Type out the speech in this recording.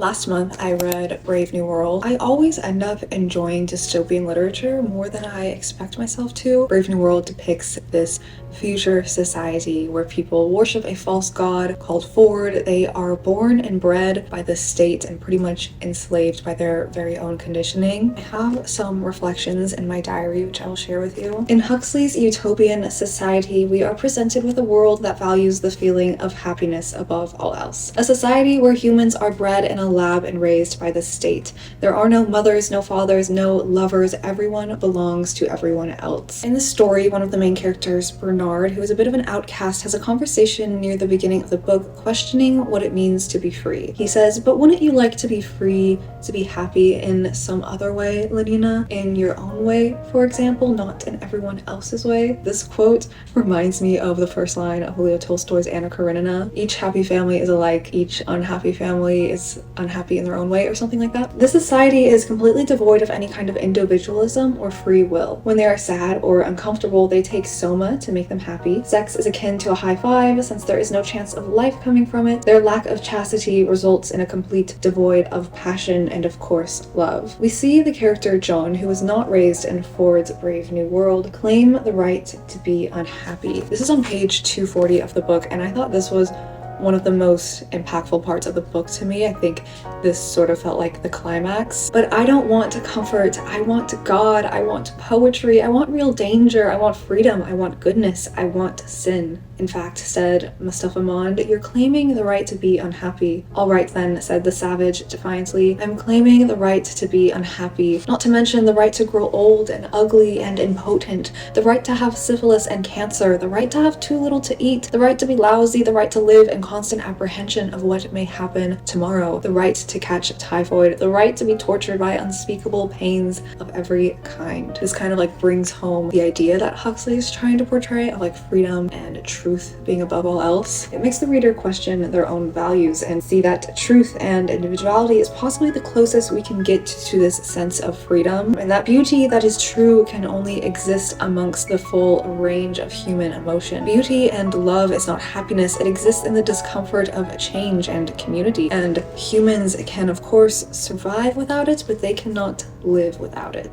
Last month, I read Brave New World. I always end up enjoying dystopian literature more than I expect myself to. Brave New World depicts this future society where people worship a false god called Ford. They are born and bred by the state and pretty much enslaved by their very own conditioning. I have some reflections in my diary which I will share with you. In Huxley's utopian society, we are presented with a world that values the feeling of happiness above all else. A society where humans are bred in a lab and raised by the state. There are no mothers, no fathers, no lovers. Everyone belongs to everyone else. In the story, one of the main characters, Bernard, who is a bit of an outcast, has a conversation near the beginning of the book questioning what it means to be free. He says, "But wouldn't you like to be free, to be happy in some other way, Lenina? In your own way, for example, not in everyone else's way?" This quote reminds me of the first line of Leo Tolstoy's Anna Karenina. Each happy family is alike, each unhappy family is unhappy in their own way, or something like that. This society is completely devoid of any kind of individualism or free will. When they are sad or uncomfortable, they take soma to make them happy. Sex is akin to a high five since there is no chance of life coming from it. Their lack of chastity results in a complete devoid of passion and, of course, love. We see the character John, who was not raised in Ford's Brave New World, claim the right to be unhappy. This is on page 240 of the book, and I thought this was one of the most impactful parts of the book to me. I think this sort of felt like the climax. But I don't want comfort. I want God. I want poetry. I want real danger. I want freedom. I want goodness. I want sin. In fact, said Mustafa Mond, "You're claiming the right to be unhappy." "All right then," said the savage defiantly. "I'm claiming the right to be unhappy. Not to mention the right to grow old and ugly and impotent, the right to have syphilis and cancer, the right to have too little to eat, the right to be lousy, the right to live in constant apprehension of what may happen tomorrow, the right to catch typhoid, the right to be tortured by unspeakable pains of every kind." This kind of like brings home the idea that Huxley is trying to portray of like freedom and truth being above all else. It makes the reader question their own values and see that truth and individuality is possibly the closest we can get to this sense of freedom, and that beauty that is true can only exist amongst the full range of human emotion. Beauty and love is not happiness, it exists in the discomfort of change and community, and humans can of course survive without it, but they cannot live without it.